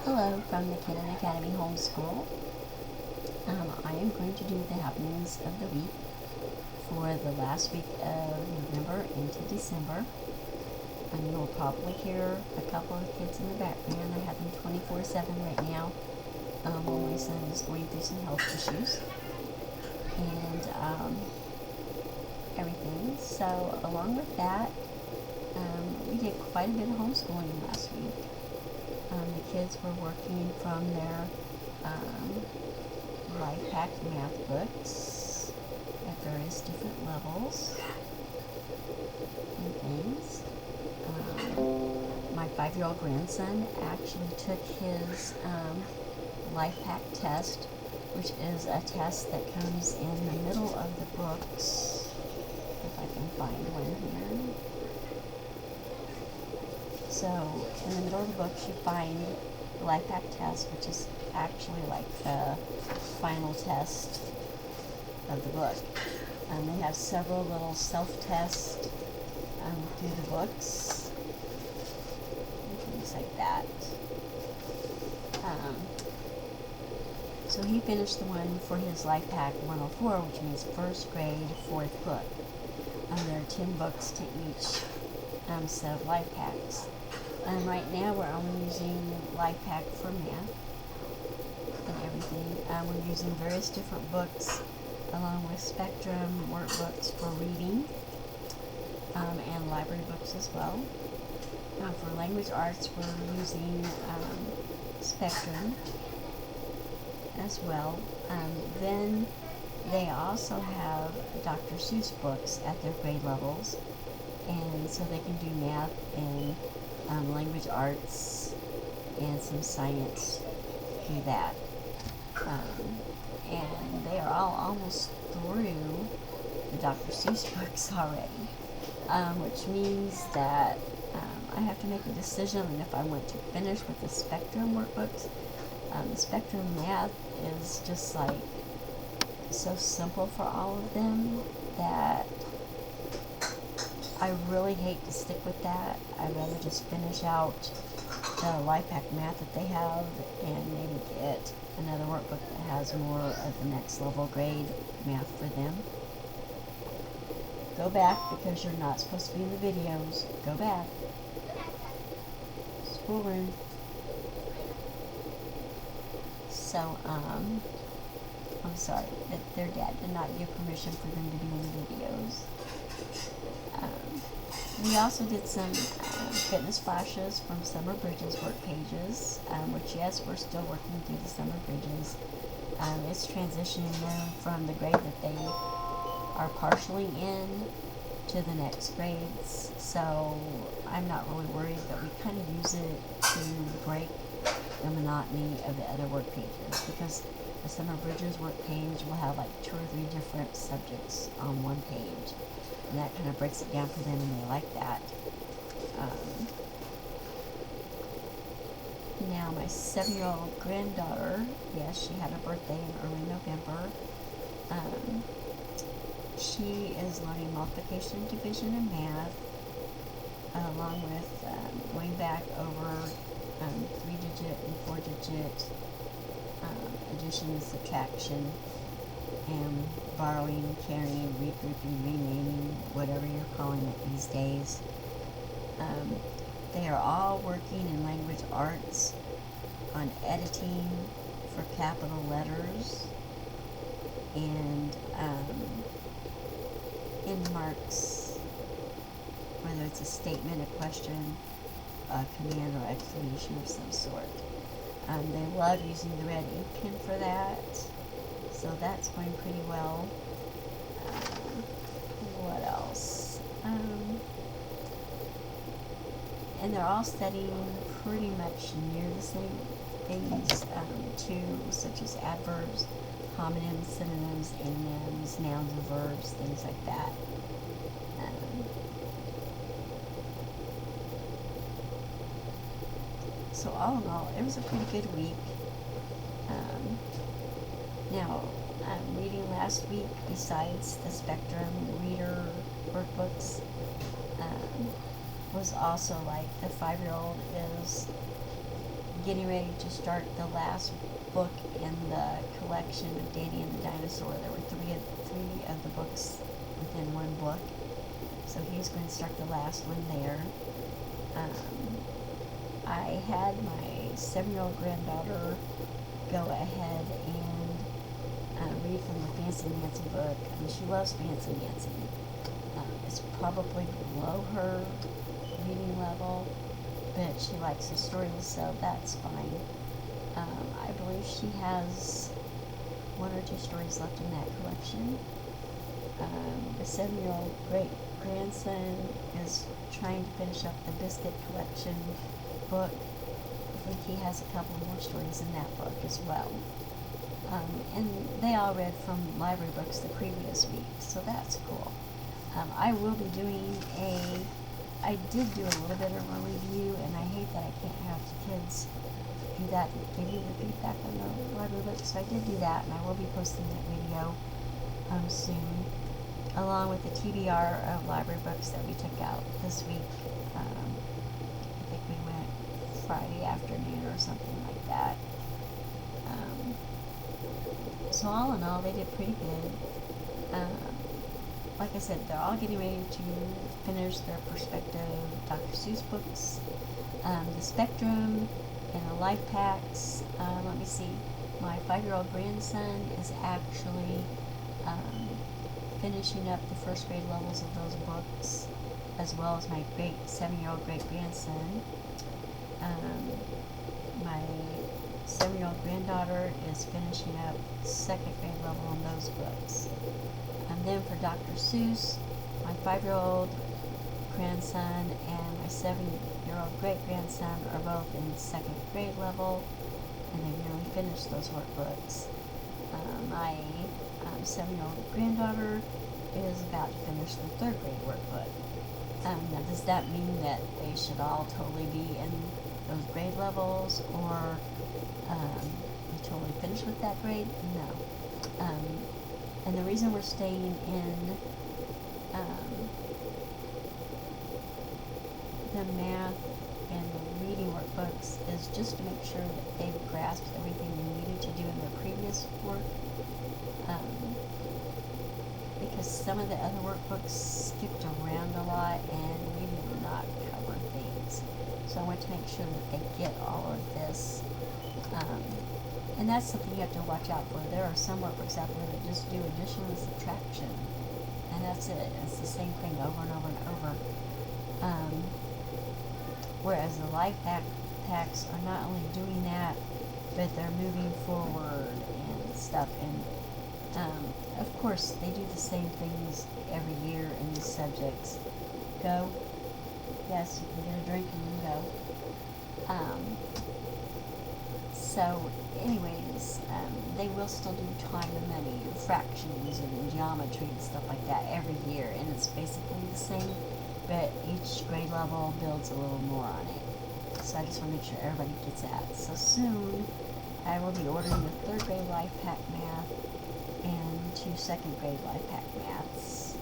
Hello from the Cannon Academy Homeschool. I am going to do the happenings of the week for the last week of November into December. You will probably hear a couple of kids in the background. I have them 24/7 right now. My son is going through some health issues and everything. So along with that, we did quite a bit of homeschooling last week. The kids were working from their life pack math books at various different levels and things. My 5-year-old grandson actually took his life pack test, which is a test that comes in the middle of the books. If I can find one here. So, in the middle of the books, you find the life pack test, which is actually like the final test of the book. They have several little self-tests through the books and things like that. So he finished the one for his life pack 104, which means first grade, 4th book. There are 10 books to each set of life packs. Right now we're only using life pack for math and everything. We're using various different books along with Spectrum workbooks for reading and library books as well. For language arts we're using Spectrum as well. Then they also have Dr. Seuss books at their grade levels, and so they can do math and language arts and some science through that. And they are all almost through the Dr. Seuss books already, which means that I have to make a decision on if I want to finish with the Spectrum workbooks. The Spectrum math is just like so simple for all of them that I really hate to stick with that. I'd rather just finish out the life pack math that they have and maybe get another workbook that has more of the next level grade math for them. Go back because you're not supposed to be in the videos. Go back. Schoolroom. So, I'm sorry that their dad did not give permission for them to be in the videos. We also did some fitness flashes from Summer Bridges work pages, which yes, we're still working through the Summer Bridges. It's transitioning them from the grade that they are partially in to the next grades. So I'm not really worried, but we kind of use it to break the monotony of the other work pages, because the Summer Bridges work page will have like 2 or 3 different subjects on one page, and that kind of breaks it down for them, and they like that. Now my 7-year-old granddaughter, yes, she had a birthday in early November. She is learning multiplication, division, and math, along with going back over 3-digit and 4-digit addition and subtraction, and borrowing, carrying, regrouping, renaming, whatever you're calling it these days. They are all working in language arts on editing for capital letters and end marks, whether it's a statement, a question, a command, or exclamation of some sort. They love using the red ink pen for that, so that's going pretty well. What else? And they're all studying pretty much near the same things too, such as adverbs, homonyms, synonyms, antonyms, nouns and verbs, things like that. So all in all, it was a pretty good week. Now, reading last week, besides the Spectrum reader workbooks, was also like the 5-year-old is getting ready to start the last book in the collection of Danny and the Dinosaur. There were three of the books within one book, so he's going to start the last one there. I had my 7-year-old granddaughter go ahead and read from the Fancy Nancy book. I mean, she loves Fancy Nancy. It's probably below her reading level, but she likes the stories, so that's fine. I believe she has 1 or 2 stories left in that collection. The 7-year-old great-grandson is trying to finish up the Biscuit collection book. I think he has a couple more stories in that book as well. And they all read from library books the previous week, so that's cool. I will be doing I did do a little bit of a review, and I hate that I can't have the kids do that and give you the feedback on the library books, so I did do that, and I will be posting that video soon, along with the TBR of library books that we took out this week. I think we went Friday afternoon or something like that. So all in all, they did pretty good. Like I said, they're all getting ready to finish their prospective Dr. Seuss books. The Spectrum and the Life Packs. Let me see. My 5-year-old grandson is actually finishing up the first grade levels of those books, as well as my 7-year-old great-grandson. My 7-year-old granddaughter is finishing up 2nd grade level on those books. And then for Dr. Seuss, my 5-year-old grandson and my 7-year-old great-grandson are both in 2nd grade level, and they've nearly finished those workbooks. My 7-year-old granddaughter is about to finish the 3rd grade workbook. Now, does that mean that they should all totally be in those grade levels, or we totally finished with that grade? No. And the reason we're staying in the math and the reading workbooks is just to make sure that they've grasped everything they needed to do in their previous work. Because some of the other workbooks skipped around a lot and we did not cover things. So I want to make sure that they get all of this. And that's something you have to watch out for. There are some workbooks out there that just do addition and subtraction, and that's it. It's the same thing over and over and over. Whereas the life packs are not only doing that, but they're moving forward and stuff. And of course, they do the same things every year in these subjects. Go. Yes, you can get a drink and you go. So, anyways, they will still do time and money and fractions and geometry and stuff like that every year, and it's basically the same, but each grade level builds a little more on it. So I just want to make sure everybody gets that. So soon, I will be ordering the 3rd grade life pack math and 2 2nd grade life pack maths.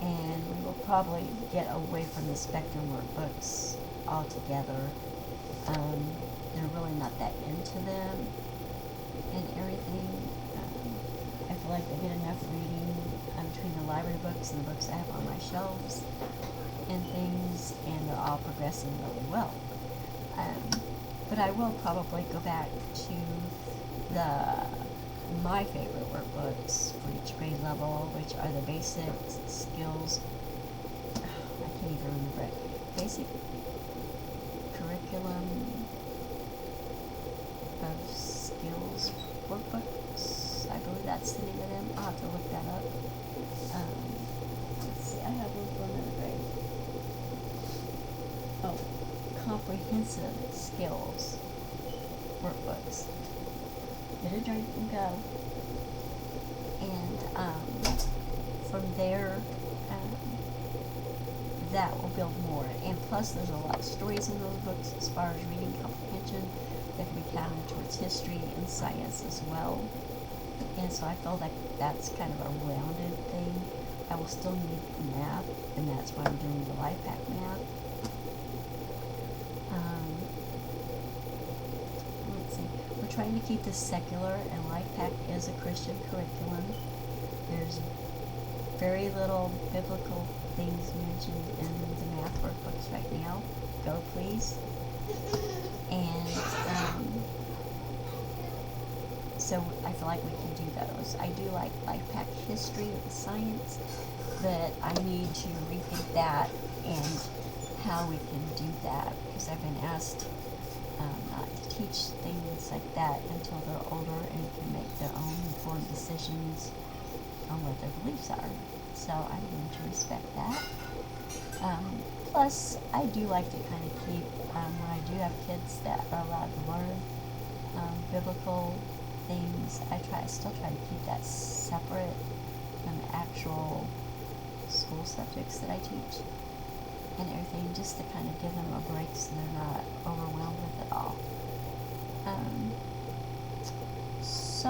And we will probably get away from the Spectrum workbooks altogether. They're really not that into them and everything. I feel like they get enough reading between the library books and the books I have on my shelves and things, and they're all progressing really well. But I will probably go back to my favorite workbooks for each grade level, which are the basic skills. I can't even remember it. Basic curriculum of skills workbooks. I believe that's the name of them. I'll have to look that up. Let's see, I have one for another grade. Oh, comprehensive skills workbooks. Get a drink and go. And from there, that will build more. And plus, there's a lot of stories in those books as far as reading comprehension that can be counted towards history and science as well. And so I feel like that's kind of a rounded thing. I will still need math, and that's why I'm doing the life pack math. trying to keep this secular, and Life Pack is a Christian curriculum. There's very little biblical things mentioned in the math workbooks right now. Go, please. And so I feel like we can do those. I do like Life Pack history and science, but I need to rethink that and how we can do that, because I've been asked not to teach things like that until they're older and can make their own informed decisions on what their beliefs are. So I'm going to respect that. Plus, I do like to kind of keep, when I do have kids that are allowed to learn biblical things, I still try to keep that separate from the actual school subjects that I teach and everything, just to kind of give them a break so they're not overwhelmed with it all. So,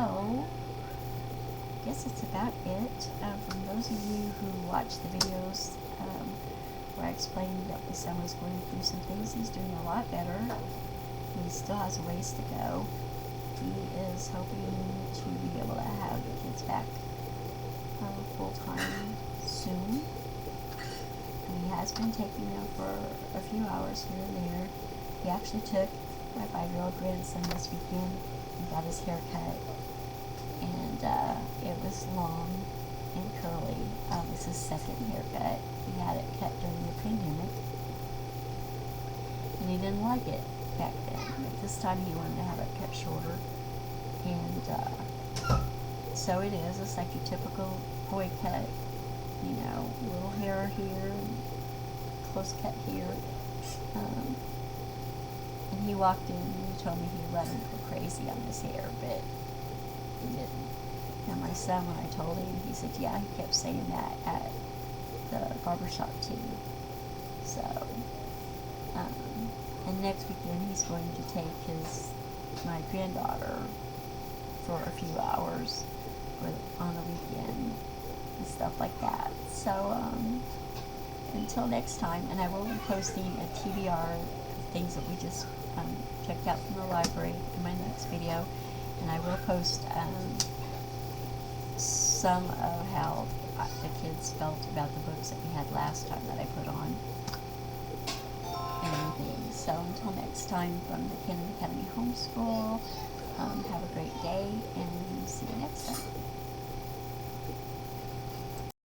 I guess that's about it. From those of you who watched the videos where I explained that my son was going through some things, he's doing a lot better. He still has a ways to go. He is hoping to be able to have the kids back full-time soon. He has been taking them for a few hours here and there. He actually took my 5-year-old grandson this weekend and got his hair cut. And it was long and curly. It was his second haircut. He had it cut during the pandemic. And he didn't like it back then. But this time he wanted to have it cut shorter. And so it is. It's like your typical boy cut. You know, little hair here and close cut here. And he walked in and he told me he'd let him go crazy on his hair, but he didn't. And my son, when I told him, he said, yeah, he kept saying that at the barbershop too. So, and next weekend he's going to take my granddaughter for a few hours on the weekend and stuff like that. So, until next time, and I will be posting a TBR of things that we just checked out from the library in my next video, and I will post some of how the kids felt about the books that we had last time that I put on and everything. So until next time, from the Cannon Academy Homeschool, have a great day, and see you next time.